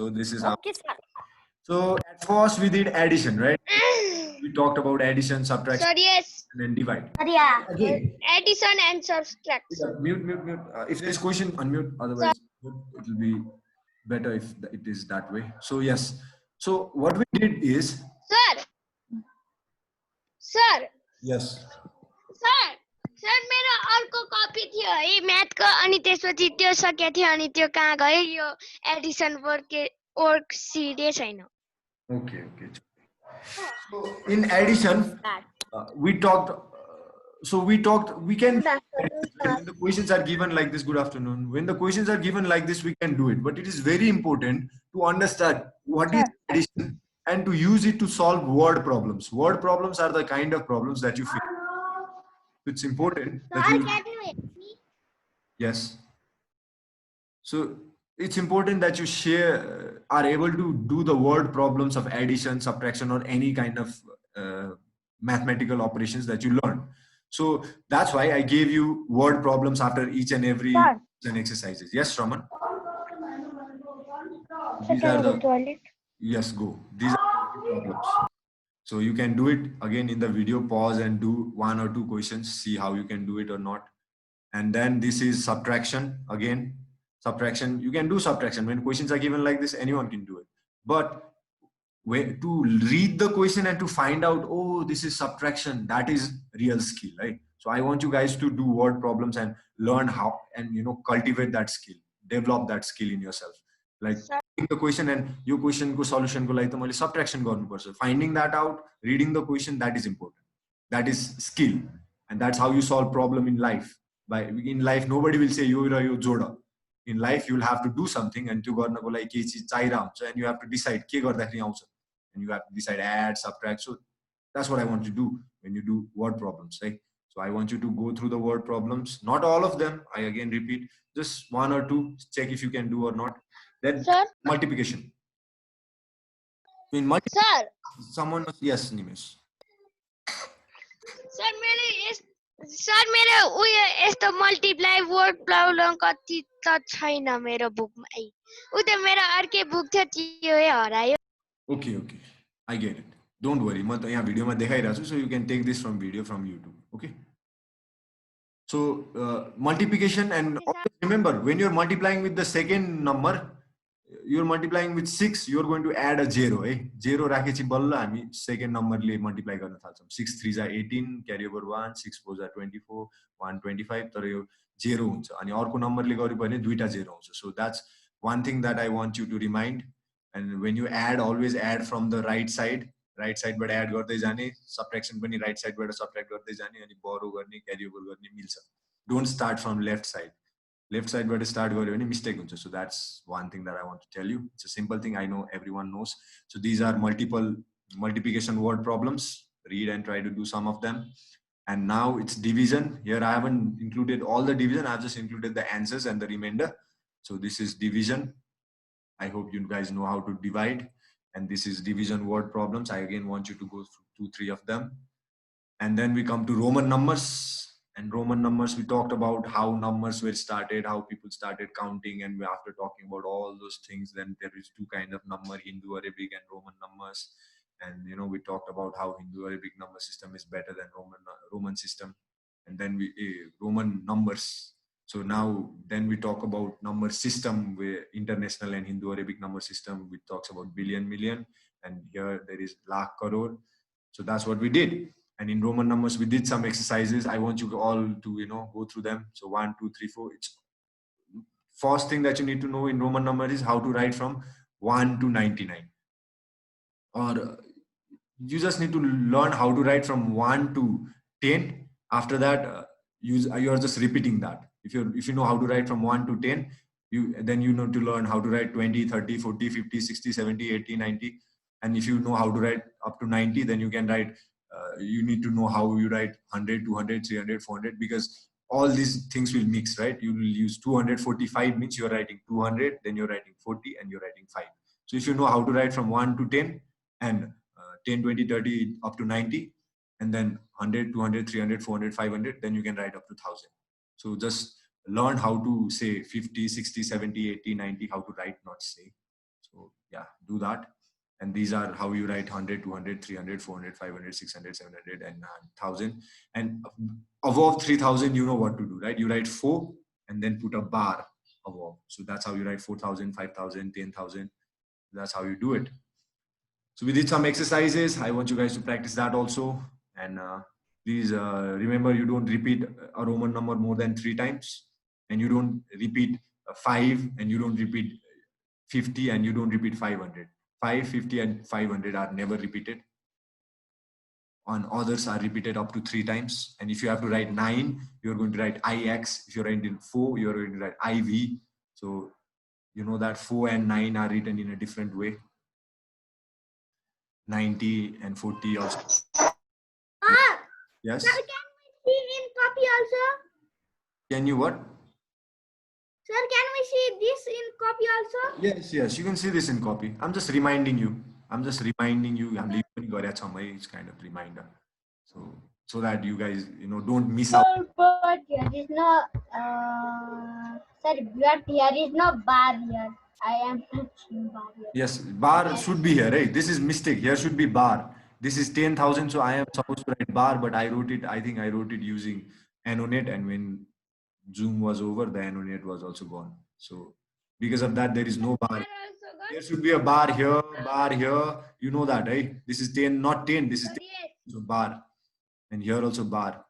So this is how. Okay, sir. So at first we did addition, right? We talked about addition, subtraction, Sir, yes. and then divide. Sir, yeah. Again, Addition and subtraction. mute. If there is question, unmute. Otherwise, it will be better if it is that way. So yes. So what we did is, Sir, yes. Sir मेरो अर्को copy थियो है म्याथको अनि त्यसपछि त्यो सके थियो अनि त्यो कहाँ गयो यो एडिसन वर्क सिडे छैन Okay. So in addition, we talked. We can. When the questions are given like this, good afternoon. When the questions are given like this, we can do it. But it is very important to understand what is addition and to use it to solve word problems. Word problems are the kind of problems that you face. It's important that you. Yes. So it's important that you are able to do the word problems of addition, subtraction, or any kind of mathematical operations that you learn. So that's why I gave you word problems after each and every exercises. Yes, Raman? These are the, yes, go. These are the problems. So you can do it again in the video, pause and do 1 or 2 questions, see how you can do it or not. And then this is subtraction. Again, subtraction, you can do subtraction. When questions are given like this, anyone can do it. But to read the question and to find out, oh, this is subtraction, that is real skill, right? So I want you guys to do word problems and learn how, and cultivate that skill, develop that skill in yourself. Like the question and your question ko solution ko like the subtraction garnu parcha. Finding that out, reading the question, that is important. That is skill, and that's how you solve problem in life. In life, nobody will say yo ra yo joda. In life, you will have to do something and to garnako लागि ke chiz chaira huncha, and you have to decide ke gardakari aउँछ, and you have to decide add, subtract. So that's what I want to do when you do word problems, right? So I want you to go through the word problems, not all of them. I again repeat, just 1 or 2, check if you can do or not. Then multiplication. In multiplication, someone, yes, Nimesh. Sir मेरो उयो यस्तो multiply word problem कति त छैन मेरो बुकमै उ त मेरो अर्कै बुक थियो त्यो हरायो Okay, I get it. Don't worry, म त यहाँ भिडियोमा देखाइरहेको छु, so you can take this from video from YouTube. Okay, so multiplication, and always remember, when you're multiplying with the second number, you're multiplying with 6, you're going to add a 0, eh? 0 राखेपछि बल्ल हामी second number ले multiply गर्न थाल्छौं. 6 3 जा 18, carry over 1, 6 4 जा 24, 1 25, तर यो 0 हुन्छ. अनि अर्को number ले गर्यो भने दुईटा 0 आउँछ. So that's one thing that I want you to remind. And when you add, always add from the right side बाट add गर्दै जाने, subtraction पनि right side बाट subtract गर्दै जाने, अनि borrow गर्ने, carry over गर्ने मिल्छ. Don't start from left side. Left side but start garyo bhane mistake huncha. So that's one thing that I want to tell you. It's a simple thing, I know everyone knows. So these are multiplication word problems. Read and try to do some of them. And now it's division. Here I haven't included all the division, I've just included the answers and the remainder. So this is division. I hope you guys know how to divide. And this is division word problems. I again want you to go through 2-3 of them. And then we come to Roman numbers. And Roman numbers, we talked about how numbers were started, how people started counting, and after talking about all those things, then there is 2 kinds of number, Hindu Arabic and Roman numbers. And we talked about how Hindu Arabic number system is better than Roman system. And then Roman numbers. So now then we talk about number system, where international and Hindu Arabic number system, which talks about billion, million, and here there is lakh, crore. So that's what we did. And in Roman numbers, we did some exercises. I want you all to, go through them. So 1, 2, 3, 4. It's first thing that you need to know in Roman number is how to write from 1 to 99. Or you just need to learn how to write from 1 to 10. After that, you are just repeating that. If you know how to write from 1 to 10, then you know to learn how to write 20, 30, 40, 50, 60, 70, 80, 90. And if you know how to write up to 90, then you can write. You need to know how you write 100, 200, 300, 400, because all these things will mix, right? You will use 245 means you're writing 200, then you're writing 40, and you're writing 5. So if you know how to write from 1 to 10 and 10, 20, 30 up to 90, and then 100, 200, 300, 400, 500, then you can write up to 1000. So just learn how to say 50, 60, 70, 80, 90, how to write, not say. So Yeah, do that. And these are how you write 100, 200, 300, 400, 500, 600, 700, and 1000. And above 3000, you know what to do, right? You write 4 and then put a bar above. So that's how you write 4000, 5000, 10,000. That's how you do it. So we did some exercises. I want you guys to practice that also. And please remember, you don't repeat a Roman number more than 3 times. And you don't repeat 5, and you don't repeat 50, and you don't repeat 500. 5, 50, and 500 are never repeated. On others are repeated up to 3 times. And if you have to write 9, you're going to write IX. If you're writing 4, you're going to write IV. So you know that 4 and 9 are written in a different way. 90 and 40 also. Yes? Sir, can we see in copy also? Can you what? Sir, can we see this in copy also? Yes, yes, you can see this in copy. I'm just reminding you. It's kind of reminder. So that you guys, don't miss out. But there is no, sir, but here is no bar here. I am touching bar here. Yes, bar should be here, right? This is mistake. Here should be bar. This is 10,000, so I am supposed to write bar, but I think I wrote it using Annotate, and when Zoom was over, the Annotate was also gone. So because of that, there is no bar. There should be a bar here, you know that, right? This is 10, not 10, this is 10, so bar. And here also bar.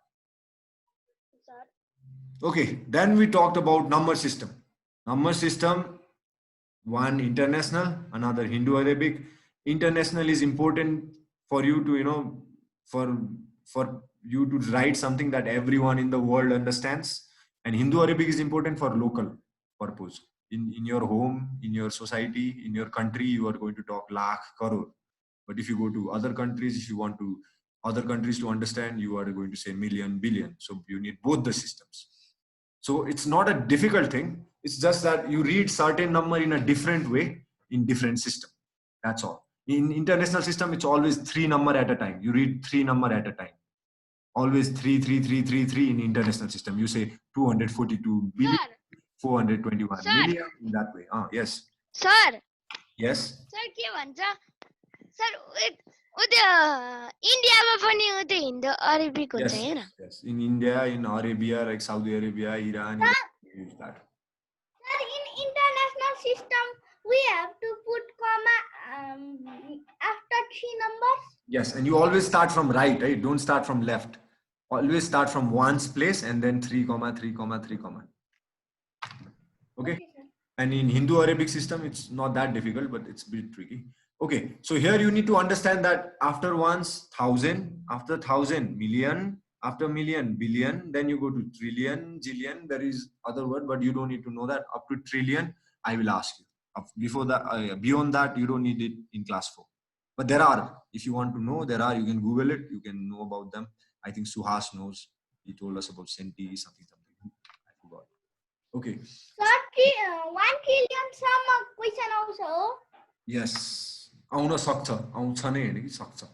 Okay, then we talked about number system. Number system, one international, another Hindu-Arabic. International is important for you to, for you to write something that everyone in the world understands. And Hindu-Arabic is important for local purpose. In your home, in your society, in your country, you are going to talk lakh, crore. But if you go to other countries, if you want to other countries to understand, you are going to say million, billion. So you need both the systems. So it's not a difficult thing. It's just that you read certain number in a different way in different system. That's all. In international system, it's always 3 number at a time. You read 3 number at a time. Always 3, 3, 3, 3, 3 in international system. You say 242 billion, 421 million in that way. Yes. Sir. Yes. Sir, के भन्छ? Sir, इन्डियामा पनि Hindu Arabic हुन्छ हैन? Yes. In India, in Arabia, like Saudi Arabia, Iran, use that. Sir, in international system, we have to put comma after 3 numbers. Yes, and you always start from right, right? Don't start from left. Always start from ones place and then 3 comma 3 comma 3 comma. Okay. And in Hindu Arabic system, it's not that difficult, but it's a bit tricky. Okay, so here you need to understand that after ones, 1000, after 1000, million, after million, billion, then you go to trillion, jillion. There is other word, but you don't need to know that. Up to trillion, I will ask you. Before that, beyond that, you don't need it in class 4. But there are, if you want to know, there are, you can Google it, you can know about them. I think Suhas knows. He told us about Centi, something. I forgot. Okay. 1 trillion some question also. Yes. आउन सक्छ, आउँछ नै हैन कि सक्छ.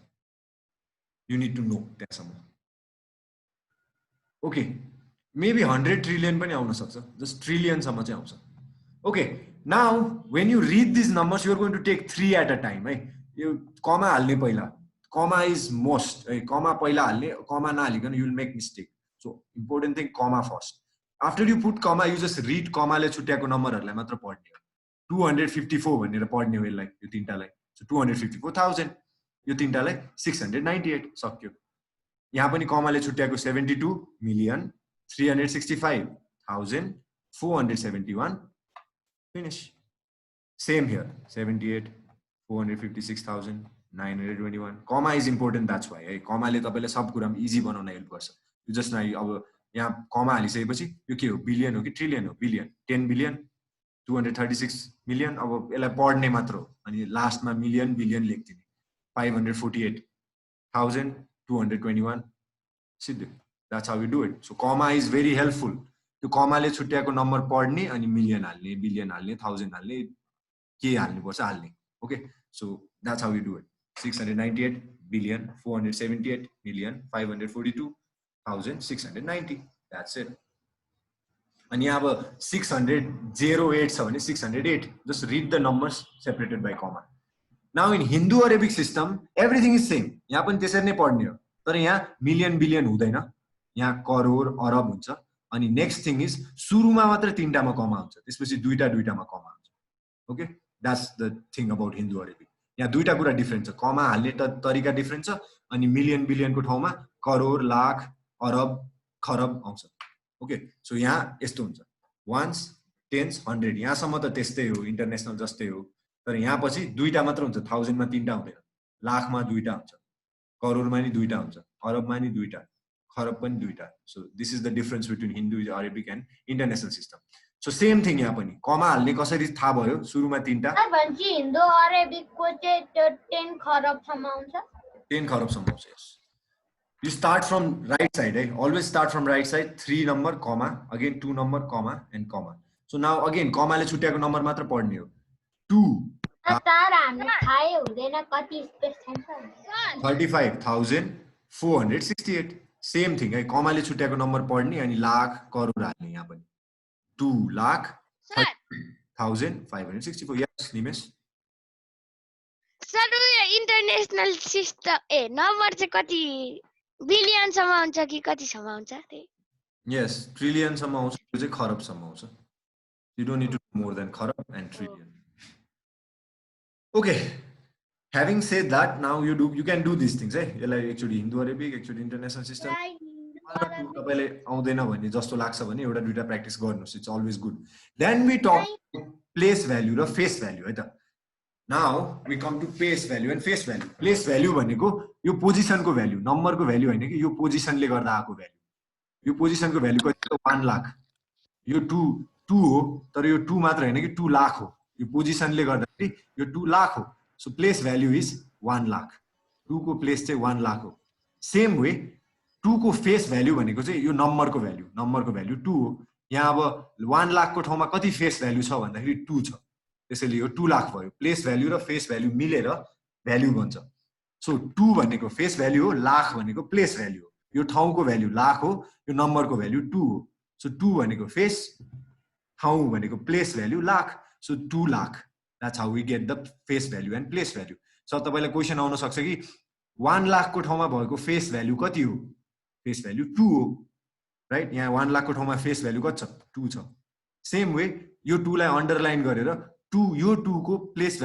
You need to know त्यसम्म. Okay. Maybe 100 trillion पनि आउन सक्छ. Just trillion सम्म चाहिँ आउँछ. Okay. Now, when you read these numbers, you are going to take 3 at a time. Right? You comma हाल्ने पहिला. Comma is most. Comma पहिला हाल्ने, comma नहालिकन you will make mistake. So, important thing, comma first. After you put comma, you just read comma ले छुट्याएको नम्बरहरुलाई मात्र पढ्ने हो. 254 भनेर पढ्ने हो यसलाई, यो तीनटालाई. So 254,000. यो तीनटालाई 698 सक्यो. यहाँ पनि कमाले छुट्याएको 72 million 365,000 471. Finish. Same here. 78 456,000 921. Comma is important, that's why. कमाले तपाईलाई सब कुरामा इजी बनाउन हेल्प गर्छ. यो जस्ट न अब यहाँ कमा हालिसकेपछि यो के हो, बिलियन हो कि ट्रिलियन हो? बिलियन. 10 billion 236 million. अब यसलाई पढ्ने मात्र हो. अनि लास्टमा मिलियन बिलियन लेख्दिने. 548,221. सिद्धो. That's how we do it. So comma is very helpful. त्यो कमाले छुट्याएको नम्बर पढ्ने अनि मिलियन हाल्ने, बिलियन हाल्ने, 1000 हाल्ने, के हाल्नु पर्छ हाल्ने. Okay, so that's how we do it. 698 billion 478 million 542,690. That's it. अनि यहाँ अब 608 छ भने 608 just read the numbers separated by comma. Now in Hindu Arabic system everything is same. यहाँ पनि त्यसरी नै पढ्ने हो, तर यहाँ मिलियन बिलियन हुँदैन, यहाँ करोड अरब हुन्छ. अनि नेक्स्ट थिङ इज सुरुमा मात्र 3टामा कमा हुन्छ, त्यसपछि दुईटामा कमा हुन्छ. Okay, that's the thing about Hindu Arabic. यहाँ दुईटा कुरा डिफ्रेन्ट छ, कमा हाल्ने तरिका डिफ्रेन्ट छ, अनि मिलियन बिलियनको ठाउँमा करोड लाख अरब खरब आउँछ. ओके, सो यहाँ यस्तो हुन्छ वन्स टेन्स 100, यहाँसम्म त त्यस्तै हो, इन्टरनेसनल जस्तै हो. तर यहाँ पछि दुईटा मात्र हुन्छ, 1000मा 3टा हुँदैन, लाखमा 2टा हुन्छ, करोडमा नि 2टा हुन्छ, अरबमा नि 2टा, खरब पनि 2टा. So this is the difference between Hindu Arabic and international system. So same thing यहाँ पनि कमा हाल्ने कसरी थाहा भयो, सुरुमा 3टा. हिन्दू अरेबिकको चाहिँ त्यो 10 खरबसम्म आउँछ, 10 खरबसम्म आउँछ. यस, you start from right side, always start from right side. 3 number comma, again 2 number comma and comma. So now again comma ले छुट्याएको नम्बर मात्र पढ्ने हो. 2 तर हामीलाई थाहै हुँदैन कति स्पेस छ. 35,468. सेम थिङ है, कमा ले छुट्याएको नम्बर पढ्ने अनि लाख करोड हाल्ने. यहाँ पनि 2,30,564. यस निमेश. सर इन्टरनेसनल सिस्टम नम्बर चाहिँ कति बिलियनसम्म आउँछ कि कतिसम्म आउँछ? यस, ट्रिलियनसम्म आउँछ, त्यो चाहिँ खरबसम्म आउँछ. You don't need to more than खरब and trillion. Okay, having said that, now you can do these things. यसलाई actually Hindu Arabic, actually international system तपाईले आउँदैन भने जस्तो लाग्छ भने एउटा दुईटा प्र्याक्टिस गर्नुस्, it's always good. Then we talk place value र फेस भ्यालु है त. Now we come to place value and face value. Place value भनेको यो पोजिसनको भ्यालु, नम्बरको भ्यालु होइन कि, यो पोजिसनले गर्दा आएको भ्यालु. यो पोजिसनको भ्यालु कति हो? 1 लाख. यो 2 हो, तर यो 2 मात्र होइन कि 2 लाख हो. यो पोजिसनले गर्दाखेरि यो 2 लाख हो. So place value is 1 lakh. 2 को प्लेस चाहिँ 1 लाख हो. सेम वे 2 को फेस भ्यालु भनेको चाहिँ यो नम्बरको भ्यालु 2 हो. यहाँ अब 1 लाखको ठाउँमा कति फेस भ्यालु छ भन्दाखेरि 2 छ, त्यसैले यो 2 लाख भयो. प्लेस भ्यालु र फेस भ्यालु मिलेर भ्यालु बन्छ. सो 2 भनेको फेस भ्यालु हो, लाख भनेको प्लेस भ्यालु हो. यो ठाउँको भ्यालु लाख हो, यो नम्बरको भ्यालु 2 हो. सो 2 भनेको फेस, ठाउँ भनेको place value lakh. So 2 lakh. That's how we get the face value and place value. So तपाईलाई क्वेशन आउन सक्छ कि 1 लाख को ठाउँमा भएको फेस भ्यालु कति हो? फेस भ्यालु 2 हो, राइट? यहाँ 1 लाख को ठाउँमा फेस भ्यालु कति छ? 2 छ. सेम वे यो 2 लाई अन्डरलाइन गरेर 2 यो 2 को प्लेस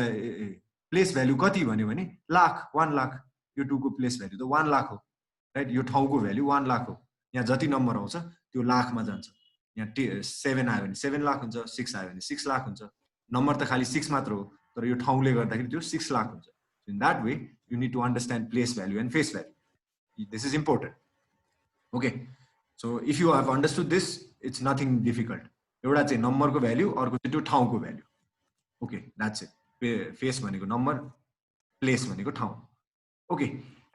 भ्यालु कति भन्यो भने लाख, 1 लाख. यो 2 को प्लेस भ्यालु त 1 लाख हो, राइट? यो ठाउँको भ्यालु 1 लाख हो. यहाँ जति नम्बर आउँछ त्यो लाखमा जान्छ. यहाँ 7 आयो भने 7 लाख हुन्छ, 6 आयो भने 6 लाख हुन्छ. नम्बर त खाली 6 मात्र हो, तर यो ठाउँले गर्दाखेरि त्यो 6 लाख हुन्छ. In that way you need to understand place value and face value. This is important. Okay, so if you have understood this, it's nothing difficult. एउटा चाहिँ नम्बरको भ्यालु, अर्को चाहिँ त्यो ठाउँको value. Okay, that's it. Face भनेको number, place भनेको ठाउँ. Okay,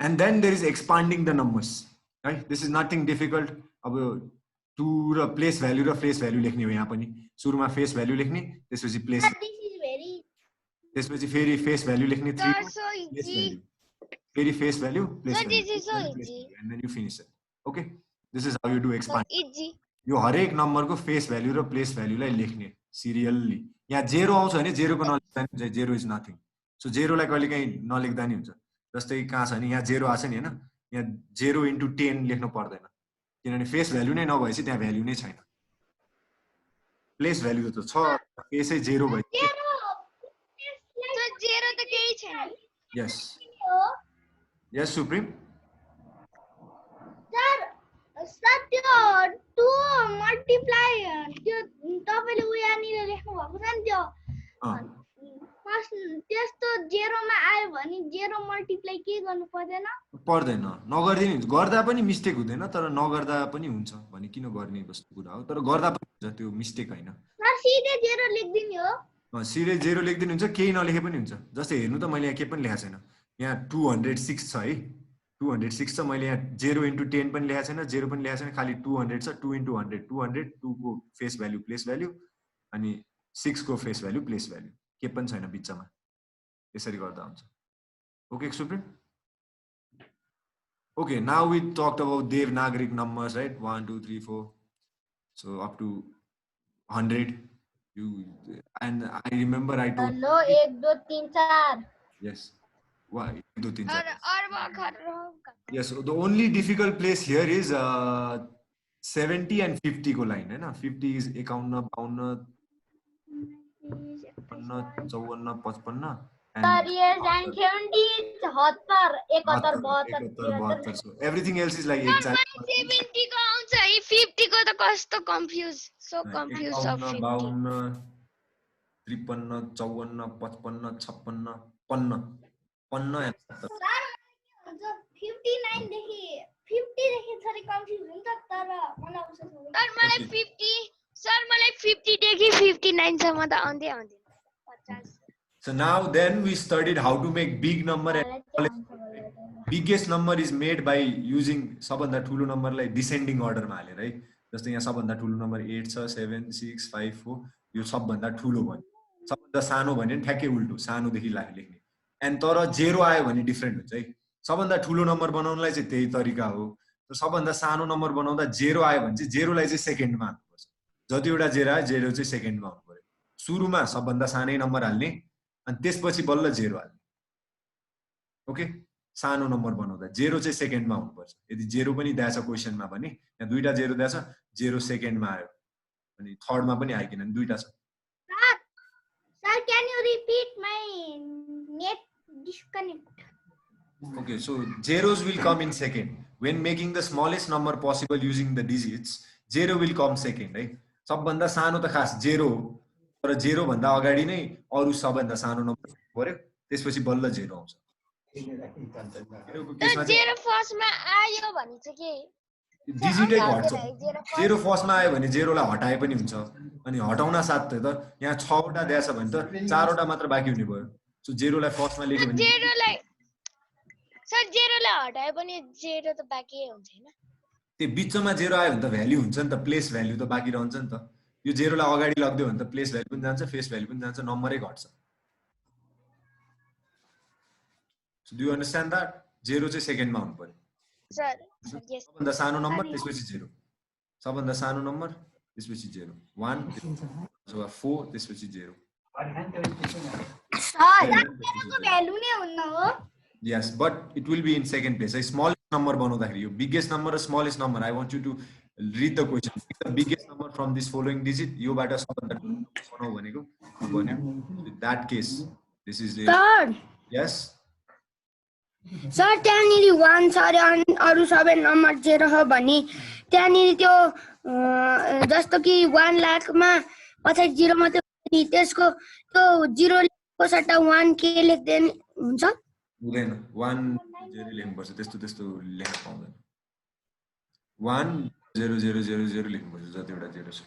and then there is expanding the numbers, right? This is nothing difficult. अब 2 र प्लेस भ्यालु र फेस भ्यालु लेख्ने हो. यहाँ पनि सुरुमा फेस भ्यालु लेख्ने, त्यसपछि प्लेस, त्यसपछि फेरि फेस भ्यालु लेख्ने, 3 फेरि face value, place value, and then you finish it. Okay, this is how you do expand. यो हरेक नम्बरको फेस भ्यालु र प्लेस भ्यालुलाई लेख्ने सिरियल्ली. यहाँ 0 आउँछ भने 0 को नलेख्दा नि हुन्छ, 0 इज नथिङ. सो 0 लाई कहिलेकाहीँ नलेख्दा नि हुन्छ. जस्तै कहाँ छ भने यहाँ 0 आछ नि, हैन? यहाँ 0 into 10 लेख्नु पर्दैन, किनभने फेस भ्यालु नै नभएपछि त्यहाँ भ्यालु नै छैन. प्लेस भ्यालु त छ, फेसै 0 भएपछि 0 त केही छैन. यस, यस सुप्रिम. सर त्यो 2 मल्टिप्लाई त्यो तपाईले उयानिर लेख्नु भएको छ नि, त्यो त्यस्तो 0 मा आयो भने 0 मल्टिप्लाई के गर्नु पर्दैन? पर्दैन, नगर्दिनु हुन्छ. गर्दा पनि मिस्टेक हुँदैन, तर नगर्दा पनि हुन्छ भने किन गर्ने जस्तो कुरा हो. तर गर्दा पनि हुन्छ, त्यो मिस्टेक होइन. सर सिधै 0 लेख्दिनु हो? सिधै 0 लेख्दिनु हुन्छ, केही नलेखे पनि हुन्छ. जस्तै हेर्नु त, मैले यहाँ के पनि लेखेको छैन. यहाँ 206 छ है, 206 छ. मैले यहाँ 0 into 10 पनि लेखेको छैन, 0 पनि लेखेको छैन, खालि 200 छ. 2 into 100 200, 2 को फेस भ्यालु प्लेस भ्यालु, अनि 6 को फेस भ्यालु प्लेस भ्यालु, के पनि छैन बिचमा. यसरी गर्दा हुन्छ. Okay supreme. Okay, now we talked about Devanagari numbers, right? 1, 2, 3, 4. So up to 100. You and I remember I told hello 1 2 3 4 yes. Why 1 2 3 और 4. अर्ब खरब Yes, so the only difficult place here is 70 and 50 को line है ना. 50 is 51 52 53 54 55 and 30 and 70 71 71 72 73 so everything else is like sir 40 मलाई 70 को आउँछ है 50 को त कस्तो confuse so confuse of 51 52 53 54 55 56 50 50 and 70. 59 देखि 50 देखि थोरै कन्फ्युज हुन्छ तर मलाई आउँछ थोरै सर मलाई 50 सर मलाई 50 देखि 59 सम्म त आउँदै आउँदैन 50 So now then we studied how to make big number and biggest number is made by using सबभन्दा ठुलो नम्बरलाई डिसेन्डिङ अर्डरमा हालेर है. जस्तै यहाँ सबभन्दा ठुलो नम्बर 8 छ 7 6 5 4 यो सबभन्दा ठुलो भयो. सबभन्दा सानो भने ठ्याक्कै उल्टो सानोदेखि लेख्ने. एन्ड तर 0 आयो भने डिफरेन्ट हुन्छ है. सबभन्दा ठुलो नम्बर बनाउनलाई चाहिँ त्यही तरिका हो. सबभन्दा सानो नम्बर बनाउँदा 0 आयो भने चाहिँ 0 लाई चाहिँ सेकेन्डमा हाल्नुपर्छ. जतिवटा 0 आयो 0 चाहिँ सेकेन्डमा हुनु पर्यो. सुरुमा सबभन्दा सानै नम्बर हाल्ने अनि त्यसपछि बल्ल 0 हाल्ने. ओके सानो नम्बर बनाउँदा 0 चाहिँ सेकेन्डमा हुनुपर्छ. यदि 0 पनि दिएछ क्वेशनमा भने यहाँ दुईटा 0 दिएछ 0 सेकेन्डमा आयो अनि थर्डमा पनि आइकिन अनि दुईटा छ. Sir, can you repeat my net disconnect? Okay, so zeros will come in second. When making the smallest number possible using the digits, 0 will come second, है. सबभन्दा सानो त खास 0 हो तर 0 भन्दा अगाडि नै अरु सबभन्दा सानो नम्बर पर्यो त्यसपछि बल्ल 0 आउँछ. त 0 फर्स्टमा आयो भने चाहिँ के डिजिटै घट्छ. 0 फर्स्टमा आयो भने 0 लाई हटाए पनि हुन्छ अनि हटाउन साथै त यहाँ 6 वटा दिएछ भने त 4 वटा मात्र बाँकी हुने भयो. सो 0 लाई फर्स्टमा लेख्यो भने 0 लाई सर 0 लाई हटाए पनि 0 त बाँकी हुन्छ हैन. त्यो बिचमा 0 आयो भने त भ्याल्यु हुन्छ नि त प्लेस भ्याल्यु त बाँकी रहन्छ नि त. यो 0 लाई अगाडि लग्दियो भने त प्लेस भ्याल्यु पनि जान्छ फेस भ्याल्यु पनि जान्छ नम्बरै घट्छ. So do you understand that? 0 चाहिँ सेकेन्डमा हुनु पर्यो. सर यस सबभन्दा सानो नम्बर त्यसपछि 0. सबभन्दा सानो नम्बर त्यसपछि 0. 1 अथवा 4 त्यसपछि 0. Sir, को भ्यालु नै हुन्न हो. Yes, but it will be in second place. A smallest number बनाउँदाखेरि यो biggest number र smallest number. I want you to read the question. Pick the biggest number from this following digit. योबाट सबभन्दा ठुलो बनाऊ भनेको भन्यो. In that case, this is the Sir, yes. sir, त्यहाँनिर 1 छ अरे अरु सबै नम्बर 0 हो भने त्यहाँनिर त्यो जस्तो कि 1 लाखमा पछाडि 0 मात्रै नि त्यसको त्यो 0 लेखेको सट्टा 1 के लेख्दैन हुन्छ? हुँदैन. 1 0 लेख्नुपर्छ. त्यस्तो लेख्न पाउँदैन. 1 0 0 0 0 लेख्नुपर्छ जतिवटा 0 छ.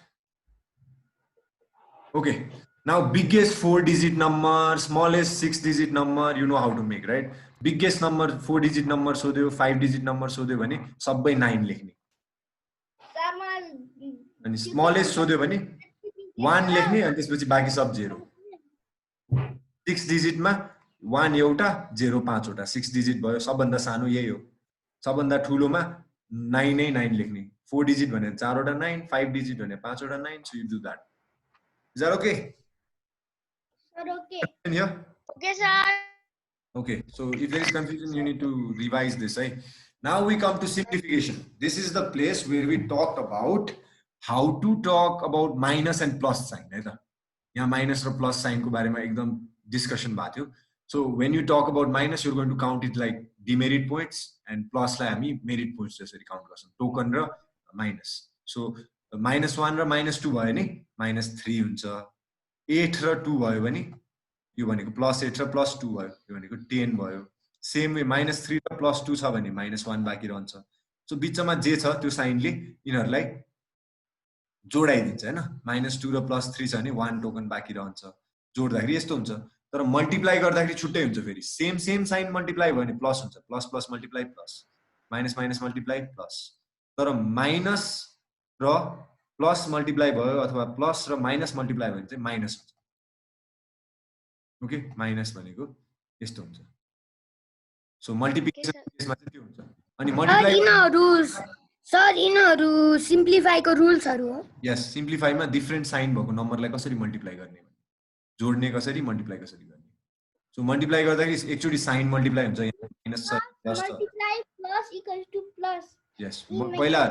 Okay. Now biggest 4 digit number, smallest 6 digit number, you know how to make, right? Biggest number 4 digit number सोध्यो 5 digit number सोध्यो भने सबै 9 लेख्ने. अनि smallest सोध्यो भने 1 लेख्ने अनि त्यसपछि बाकी सब 0. 6 digit मा 1 एउटा 0 5 वटा 6 digit भयो. सबभन्दा सानो यही हो. सबभन्दा ठुलोमा 9 नै 9 लेख्ने. 4 digit भने 4 वटा 9, 5 digit भने 5 वटा 9. So you do that. Is that okay? Sir, okay. Here? Okay sir. Okay, so if there is confusion, you need to revise this. Right? Now we come to simplification. This is the place where we talked about how to talk about minus and plus sign. Right? यहाँ minus or plus sign को बारे में एकदम discussion बात हो. So when you talk about minus, you're going to count it like demerit points and plus लाई हामी merit points जैसे count गर्छौं. Token र minus. So -1 र -2 भयो नि -3 हुन्छ. 8 र 2 भयो भने यो भनेको +8 र +2 भयो. यो भनेको 10 भयो. सेम वे -3 र +2 छ भने -1 बाँकी रहन्छ. सो बिचमा जे छ त्यो साइनले यिनहरुलाई जोडाइदिन्छ हैन. -2 र +3 छ भने 1 टोकन बाँकी रहन्छ. जोड्दाखेरि यस्तो हुन्छ. तर मल्टिप्लाई गर्दाखेरि छुट्टै हुन्छ फेरि. सेम साइन मल्टिप्लाई भयो भने प्लस हुन्छ. Plus multiply plus. Minus multiply plus. तर माइनस र प्लस मल्टिप्लाई भयो अथवा प्लस र माइनस मल्टिप्लाई भयो भने चाहिँ माइनस हुन्छ. ओके माइनस भनेको यस्तो हुन्छ. सो मल्टिप्लिकेसन केसमा चाहिँ त्यो हुन्छ. अनि मल्टिप्लाई यिनीहरु सर यिनीहरू सिम्प्लिफाईको रुल्सहरू हो यस सिम्प्लिफाईमा डिफ्रेन्ट साइन भएको नम्बरलाई कसरी मल्टिप्लाई गर्ने, जोड्ने कसरी, मल्टिप्लाई कसरी गर्ने. सो मल्टिप्लाई गर्दाखेरि एकचोटि साइन मल्टिप्लाई हुन्छ, माइनस छ प्लस छ. Multiply plus equals to plus. यस पहिला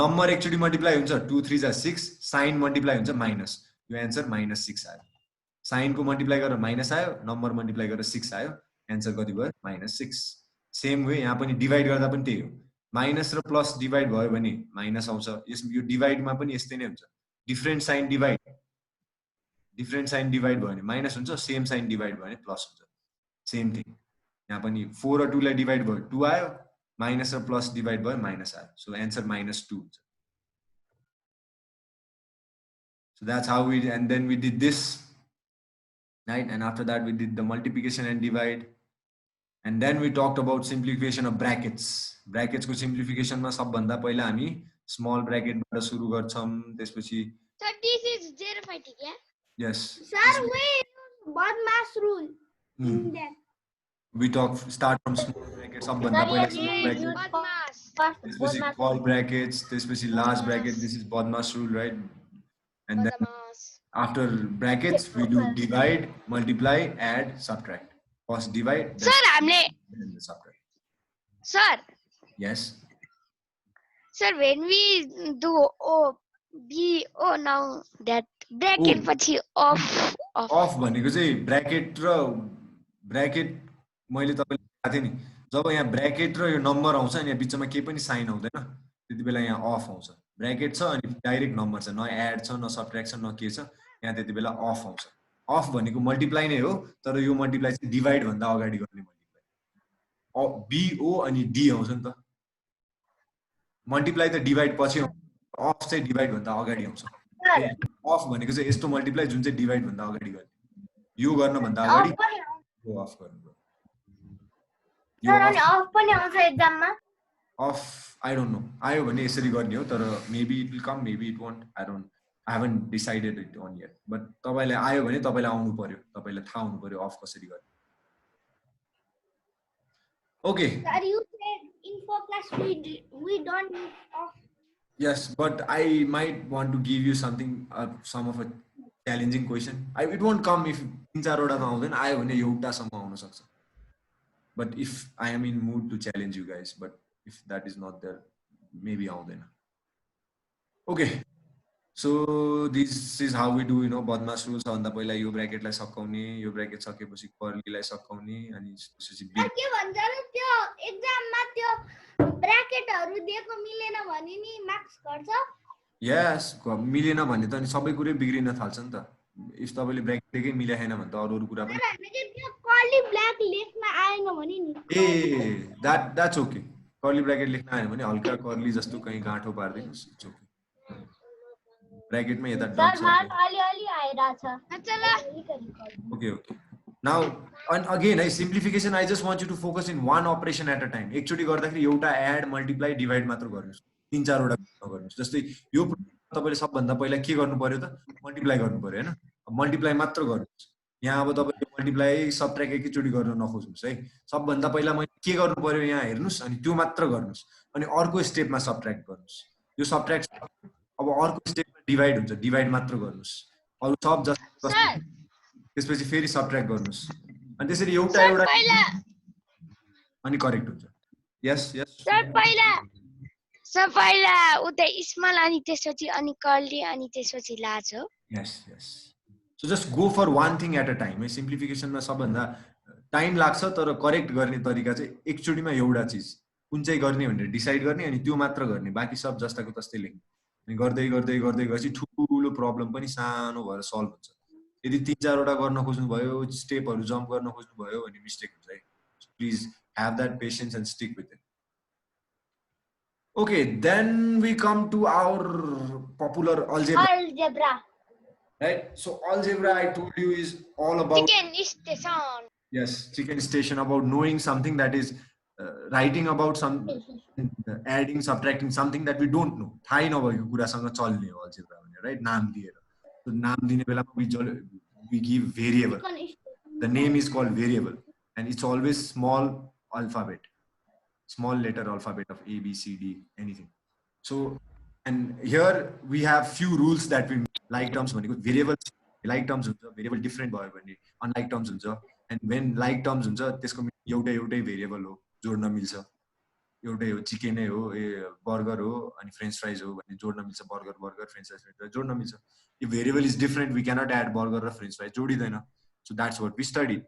नम्बर एकचोटि मल्टिप्लाई हुन्छ 2 3 जा 6, साइन मल्टिप्लाई हुन्छ माइनस, यो एन्सर -6 आयो. साइनको मल्टिप्लाई गरेर माइनस आयो, नम्बर मल्टिप्लाई गरेर 6 आयो, एन्सर कति भयो -6. सेम वे यहाँ पनि डिभाइड गर्दा पनि त्यही हो, माइनस र प्लस डिभाइड भयो भने माइनस आउँछ. यो डिभाइडमा पनि यस्तै नै हुन्छ, डिफ्रेन्ट साइन डिभाइड भयो भने माइनस हुन्छ, सेम साइन डिभाइड भयो भने प्लस हुन्छ. सेम थिङ यहाँ पनि 4 र 2 लाई डिभाइड भयो 2 आयो, माइनस र प्लस डिभाइड भयो माइनस आयो. सो एन्सर -2 हुन्छ. So that's how we, and then we did this, right? And after that we did the multiplication and divide, and then we talked about simplification of brackets. Brackets को simplification मा सबभन्दा पहिला हामी small bracket बाट सुरु गर्छौं, त्यसपछि So this is 0.5 ठीक है? yes. Sir, we use BODMAS rule in that. We start from small brackets, सबभन्दा पहिला small bracket, BODMAS. त्यसपछि small brackets, त्यसपछि large bracket. This is BODMAS rule, right? And then BODMAS. after brackets we do divide, multiply, add, subtract. First divide, then Sir, हमले then subtract. Sir, Yes. sir, when we do now that bracket पछि off. Of भनेको चाहिँ bracket र bracket मैले तपाईलाई भनेको थिएँ नि, जब यहाँ ब्र्याकेट र यो नम्बर आउँछ अनि यहाँ बिचमा केही पनि साइन आउँदैन त्यति बेला यहाँ अफ आउँछ. ब्र्याकेट छ अनि डाइरेक्ट नम्बर छ, न एड छ न सबट्र्याक्ट छ न के छ, यहाँ त्यति बेला अफ आउँछ. अफ भनेको मल्टिप्लाई नै हो, तर यो मल्टिप्लाई चाहिँ डिभाइड भन्दा अगाडि गर्ने मल्टिप्लाई. बिओ अनि डी आउँछ नि त, मल्टिप्लाई त डिभाइड पछि आउँछ, अफ चाहिँ डिभाइड भन्दा अगाडि आउँछ. अफ भनेको चाहिँ यस्तो मल्टिप्लाई जुन चाहिँ डिभाइड भन्दा अगाडि गर्ने, यो गर्न भन्दा अगाडि यो अफ गर्नु. Sir, अनि off पनि आउँछ एक्जाममा. अफ आई डोन्ट नो, आयो भने यसरी गर्ने हो, तर maybe it will come, maybe it won't, I haven't decided it on yet. But तपाईलाई आयो भने तपाईलाई आउनु पर्यो, तपाईलाई थाहा हुनु पर्यो अफ कसरी गर्ने. Okay. Sir, you said info class we don't use off. Yes, but I might want to give you something, some of a challenging question. It won't come if 3-4 वटा आउँदैन, आयो भने एउटासम्म आउन सक्छ. But if I am in mood to challenge you guys, but if that is not there, maybe आउँदैन. Okay, so this is how we do, BODMAS rules. भन्दा पहिला यो ब्र्याकेटलाई सकाउने, यो ब्र्याकेट सकेपछि कर्लीलाई सकाउने, अनि त्यसपछि Sir, के भन्छ र त्यो एक्जाममा त्यो ब्र्याकेटहरु दिएको मिलेन भने नि मार्क्स घट्छ. यस, मिलेन भने त अनि सबै कुरै बिग्रिन थाल्छ नि त. इफ तपाईले ब्र्याकेट दिएकै मिलेन भने त अरु कुरा पनि. हामीले त्यो कर्ली ब्ल्याक लेख्न आएन भने नि. ए that's okay. कर्ली ब्र्याकेट लेख्न आयो भने हल्का कर्ली जस्तो कहीं गाँठो पार्दिनुस्, इट्स ओके. ब्र्याकेटमा यता डट छ. अलि आइराछ. Okay. Now, and again, simplification, I just want you to focus in one operation at a time. एकचोटी गर्दाखेरि एउटा एड, मल्टिप्लाई, डिभाइड मात्र गर्नुस्, 3-4 वटा गर्नुस्. जस्तै यो तपाईले सबभन्दा पहिला के गर्नु पर्यो त, मल्टिप्लाई गर्नु पर्यो हैन. मल्टिप्लाई मात्र गर्नुस्. यहाँ अब तपाईले मल्टिप्लाई सबट्र्याक्ट एकैचोटी गर्न नखोज्नुस् है. सबभन्दा पहिला मैले के गर्नु पर्यो यहाँ हेर्नुस्, अनि त्यो मात्र गर्नुस्, अनि अर्को स्टेपमा सबट्र्याक्ट गर्नुस्. यो सबट्र्याक्ट अब अर्को स्टेपमा डिभाइड हुन्छ, डिभाइड मात्र गर्नुस्. अरु सब जस्तो त्यसपछि फेरि सबट्र्याक्ट गर्नुस्, अनि त्यसरी एउटा अनि करेक्ट हुन्छ. यस सर पहिला उतै स्मल अनि त्यसपछि अनि कर्ली अनि त्यसपछि लार्ज हो. Yes. So just go for one thing at a time है. सिम्प्लिफिकेसनमा सबभन्दा टाइम लाग्छ, तर करेक्ट गर्ने तरिका चाहिँ एकचोटीमा एउटा चिज कुन चाहिँ गर्ने भनेर डिसाइड गर्ने, अनि त्यो मात्र गर्ने, बाँकी सब जस्ताको तस्तै लेख्ने. अनि गर्दै गर्दै गर्दै गएपछि ठुलो प्रब्लम पनि सानो भएर सल्भ हुन्छ. यदि 3-4 वटा गर्न खोज्नु भयो, स्टेपहरु जम्प गर्न खोज्नु भयो भने मिस्टेक हुन्छ है. Please have that patience and stick with it. Okay, then we come to our popular algebra. Right? So algebra, I told you, is all about Chicken station. Yes, chicken station, about knowing something, that is writing about some, adding, subtracting something that we don't know. थाहै नभएको कुरासँग चल्ने हो algebra भने, right? नाम दिएर. So नाम दिने बेलामा we give variable. The name is called variable, and it's always small alphabet, small letter alphabet of A, B, C, D, anything. So and here we have few rules that we like terms भनेको variable like terms हुन्छ variable different भयो भने unlike terms हुन्छ and when like terms हुन्छ त्यसको एउटै variable हो जोड्न मिल्छ एउटै हो चिकन नै हो बर्गर हो अनि फ्रेन्च फ्राइज हो भने जोड्न मिल्छ बर्गर फ्रेन्च फ्राइज जोड्न मिल्छ if variable is different we cannot add burger र french fries जोडिदैन so that's what we studied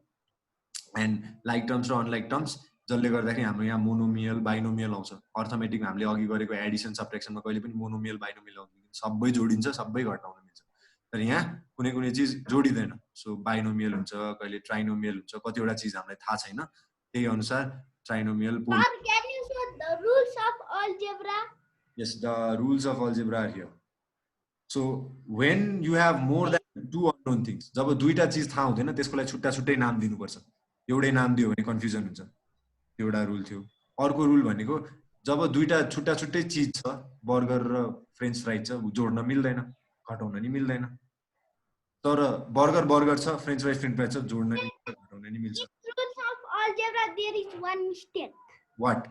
and like terms र unlike terms जसले गर्दाखेरि हाम्रो यहाँ मोनोमियल बाइनोमियल आउँछ अर्थमेटिकमा हामीले अघि गरेको एडिसन सबट्र्याक्सनमा कहिले पनि मोनोमियल बाइनोमियल आउँदैन सबै जोडिन्छ सबै घटाउन मिल्छ तर यहाँ कुनै चीज जोडिदैन सो बाइनोमियल हुन्छ कहिले ट्राइनोमियल हुन्छ कतिवटा चीज हामीलाई थाहा छैन त्यही अनुसार trinomial Sir, can you show the rules of algebra? yes the rules of algebra are here so when you have more than two unknown things जब दुईटा चीज थाहा हुँदैन त्यसको लागि छुट्टा छुट्टै नाम दिनुपर्छ एउटै नाम दियो भने कन्फ्युजन हुन्छ एउटा रुल थियो अर्को रुल भनेको जब दुईटा छुट्टा छुट्टै चीज छ बर्गर र फ्रेन्च फ्राइज छ जोड्न मिल्दैन घटाउन नि मिल्दैन तर बर्गर छ फ्रेन्च फ्राइज छ जोड्न नि घटाउन नि मिल्छ In rules of algebra, there is one mistake. what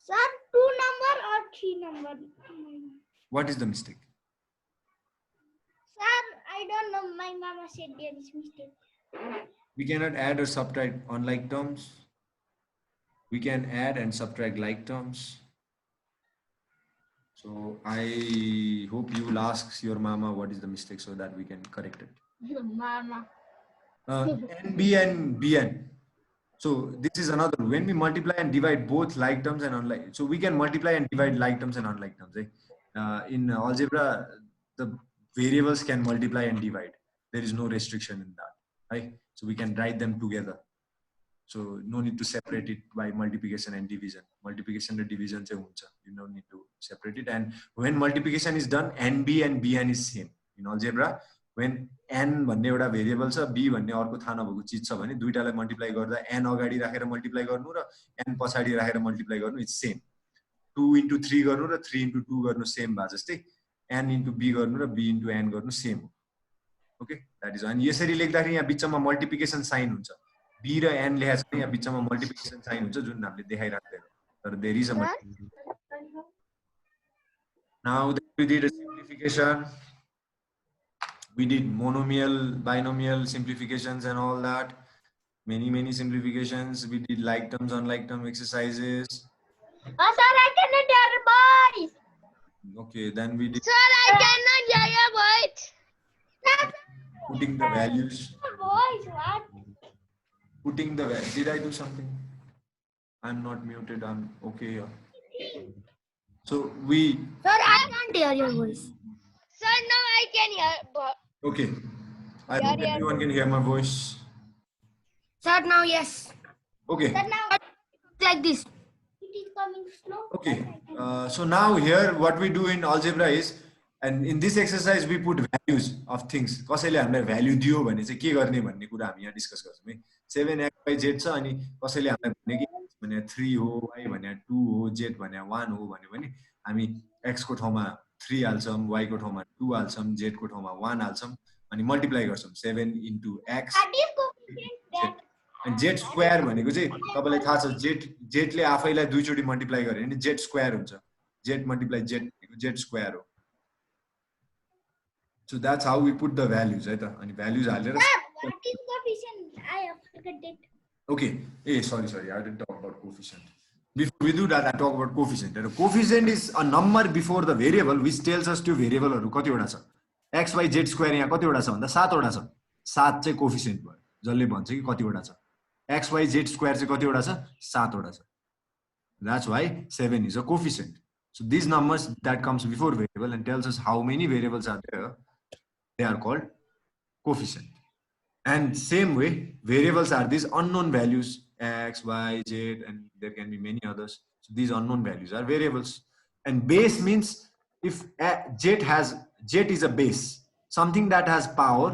Sir, 2 number or 3 number? what is the mistake Sir, I don't know. My mama said there is mistake. we cannot add or subtract unlike terms we can add and subtract like terms so I hope you will ask your mama what is the mistake so that we can correct it Mama. NB and BN so this is another when we multiply and divide both like terms and unlike so we can multiply and divide like terms and unlike terms in algebra the variables can multiply and divide there is no restriction in that right so we can write them together so no need to separate it by multiplication and division multiplication and division chai huncha you don't need to separate it and when multiplication is done NB and BN is same in algebra when n भन्ने एउटा variable छ b भन्ने अर्को थाहा नभएको चीज छ भने दुईटालाई मल्टिप्लाई गर्दा n अगाडि राखेर मल्टिप्लाई गर्नु र n पछाडी राखेर मल्टिप्लाई गर्नु इट्स सेम 2 into 3 गर्नु र 3 into 2 गर्नु सेम भा जस्तै n into b गर्नु र b into n गर्नु सेम हो ओके दैट इज अनि यसरी लेख्दाखेरि यहाँ बिचमा मल्टिप्लिकेसन साइन हुन्छ b र n लेखेको छ यहाँ बिचमा मल्टिप्लिकेसन साइन हुन्छ जुन हामीले देखाइराख्दैन तर there is a now that we did a simplification we did monomial binomial simplifications and all that many simplifications we did like terms unlike term exercises Oh, sir, I cannot hear your voice. okay then we did Sir, I cannot hear your voice. putting the values Your voice, what? putting the did I do something I'm not muted I'm okay here so we Sir, I can't hear your voice. Sir, now I can hear. okay I hope everyone can hear my voice Sir, now yes. okay Sir, now Like this. it is coming slow. okay so now here what we do in algebra is and in this exercise we put values of things कसैले हामीलाई value दियो भने चाहिँ के गर्ने भन्ने कुरा हामी यहाँ डिस्कस गर्छौं है 7xyz छ अनि कसैले हामीलाई भने कि भने 3 हो y भने 2 हो z भने 1 हो भने हामी x को ठाउँमा 3 हाल्छौं y को ठाउँमा 2 हाल्छौं z को ठाउँमा 1 हाल्छौं अनि मल्टिप्लाई गर्छौं 7 into x That is coefficient. and z square भनेको चाहिँ तपाईलाई थाहा छ z ले आफैलाई दुई चोटी मल्टिप्लाई गरे भने z स्क्वायर हुन्छ z मल्टिप्लाई z भनेको z स्क्वायर हो so that's how we put the values है त अनि भ्यालुज हालेर Sir, what is coefficient? I have forgot it. okay sorry I didn't talk about coefficient before we do that I talk about coefficient and coefficient is a number before the variable which tells us त्यो भेरिएबलहरु कतिवटा छ x y z square यहाँ कतिवटा छ भन्दा 7 वटा छ 7 चाहिँ कोएफिसिएन्ट भयो जसले भन्छ कि कतिवटा छ x y z स्क्वायर चाहिँ कतिवटा छ 7 वटा छ that's why 7 is a coefficient so these numbers that comes before variable and tells us how many variables are there they are called coefficient and same way variables are these unknown values x y z and there can be many others so these unknown values are variables and base means if z is a base something that has power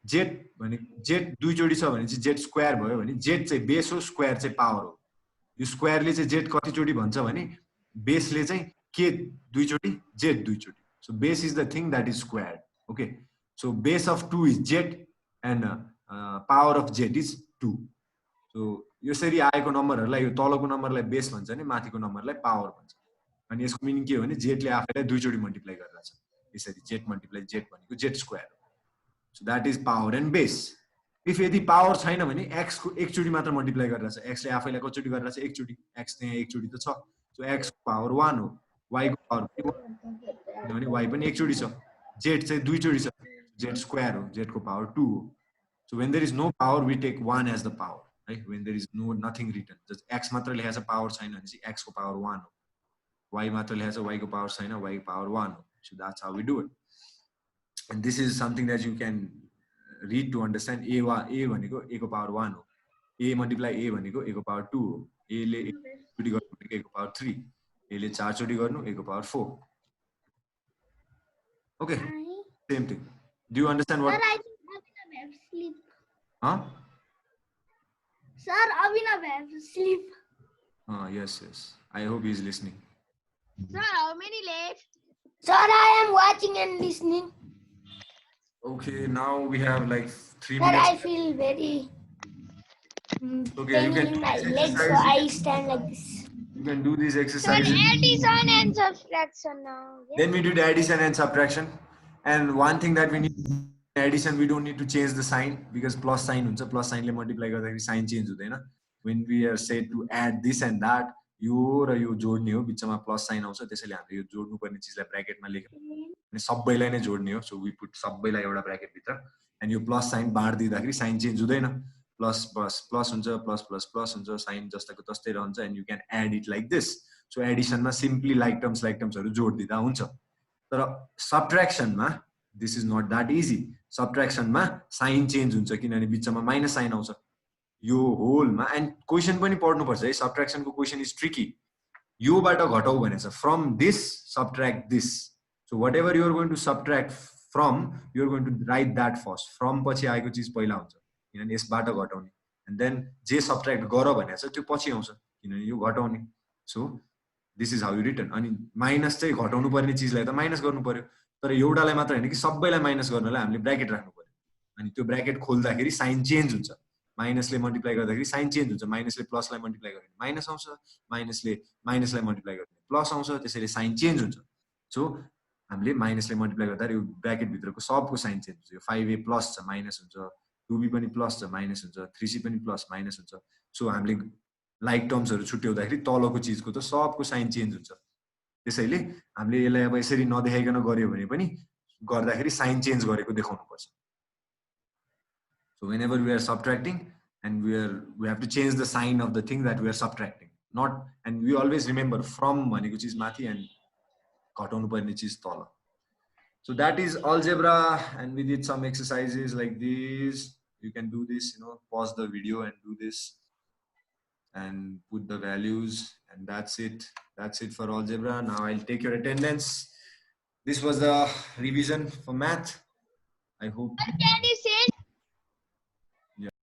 z भने z दुई जोडी छ भने चाहिँ z square भयो भने z चाहिँ base हो स्क्वायर चाहिँ पावर हो यो स्क्वायरले चाहिँ z कति जोडी भन्छ भने बेसले चाहिँ k दुई जोडी z दुई जोडी so base is the thing that is squared okay so base of 2 is z and power of z is 2 so यसरी आएको नम्बरहरुलाई यो तलको नम्बरलाई बेस भन्छ नि माथिको नम्बरलाई पावर भन्छ अनि यसको मिनिङ के हो भने जेटले आफैलाई दुईचोटि मल्टिप्लाई गरिरहेछ यसरी जेट मल्टिप्लाई जेट भनेको जेट स्क्वायर हो so that is power and base if यदि पावर छैन भने x को एकचोटि मात्र मल्टिप्लाई गरिरहेछ x ले आफैलाई कतिचोटि गरिरहेछ एकचोटि x त्यहाँ एकचोटि त छ सो x को पावर 1 हो y को पावर किनभने y पनि एकचोटि छ z चाहिँ दुईचोटि छ z स्क्वायर हो z को पावर 2 हो so when there is no power we take 1 as the power right when there is nothing written just x मात्र लेखेको छ पावर छैन भने चाहिँ x को पावर 1 हो y मात्र लेखेको छ y को पावर छैन y को पावर 1 हो so that's how we do it and this is something that you can read to understand a भनेको a को पावर 1 हो a मल्टिप्लाई a भनेको a को पावर 2 हो a ले एकचोटि गर्नु भनेको a को पावर 3 a ले 4 चोटि गर्नु a को power 4 okay same thing do you understand what Sir, I think Abhinav have sleep. huh Sir, Abhinav have sleep. yes I hope he is listening Sir, how many left? Sir, I am watching and listening. okay now we have like 3 Sir, I minutes feel very okay you pain in can my legs, so I stand like this. you can do these Sir, exercises addition and subtraction now. Yeah? then we did addition and subtraction and one thing that we need in addition we don't need to change the sign because plus sign huncha plus sign le multiply गर्दाखेरि sign change हुँदैन when we are said to add this and that यो र यो जोड्ने हो बिचमा plus sign आउँछ त्यसैले हामीले यो जोड्नु पर्ने चीजलाई ब्र्याकेटमा लेख्यौं अनि सबैलाई नै जोड्ने हो सो वी पुट सबैलाई एउटा ब्र्याकेट भित्र एन्ड यो प्लस साइन बाड दिँदाखेरि साइन चेन्ज हुँदैन प्लस प्लस प्लस हुन्छ प्लस प्लस प्लस हुन्छ साइन जस्ताको तस्तै रहन्छ and you can add it like this so एडिसनमा सिम्पली लाइक टर्म्सहरु जोड दिँदा हुन्छ तर सबट्र्याक्सनमा this is not that easy सबट्र्याक्सनमा साइन चेन्ज हुन्छ किनभने बिचमा माइनस साइन आउँछ यो होलमा एन्ड क्वेशन पनि पढ्नु पर्छ है सबट्र्याक्सनको क्वेशन इज ट्रिकी योबाट घटाउ भनेछ from this subtract this so whatever you are going to subtract from you are going to write that first from पछि आएको चीज पहिला हुन्छ किनभने यसबाट घटाउने एन्ड देन जे सबट्र्याक्ट गर भनेछ त्यो पछि आउँछ किनभने यो घटाउने so this is how you return अनि माइनस चाहिँ घटाउनु पर्ने चीजलाई त माइनस गर्नु पर्यो तर एउटालाई मात्र हैन कि सबैलाई माइनस गर्नलाई हामीले ब्र्याकेट राख्नु पर्यो अनि त्यो ब्र्याकेट खोल्दाखेरि साइन चेन्ज हुन्छ माइनसले मल्टिप्लाई गर्दाखेरि साइन चेन्ज हुन्छ माइनसले प्लसलाई मल्टिप्लाई गर्यो भने माइनस आउँछ माइनसले माइनसलाई मल्टिप्लाई गर्यो भने प्लस आउँछ त्यसैले साइन चेन्ज हुन्छ सो हामीले माइनसले मल्टिप्लाई गर्दा यो ब्र्याकेट भित्रको सबको साइन चेन्ज हुन्छ यो 5a प्लस छ माइनस हुन्छ 2b पनि प्लस छ माइनस हुन्छ 3c पनि प्लस माइनस हुन्छ सो हामीले लाइक टर्म्सहरु छुट्याउँदाखेरि तलको चीजको त सबको साइन चेन्ज हुन्छ त्यसैले हामीले यसलाई अब यसरी नदेखाइकन गर्यो भने पनि गर्दाखेरि साइन चेन्ज गरेको देखाउनु पर्छ so whenever we are subtracting and we have to change the sign of the thing that we are subtracting not and we always remember from bhaneko chiz mathi and घटाउनु पर्ने चीज तल so that is algebra and we did some exercises like this you can do this pause the video and do this and put the values and that's it for algebra now I'll take your attendance this was the revision for math I hope Can you send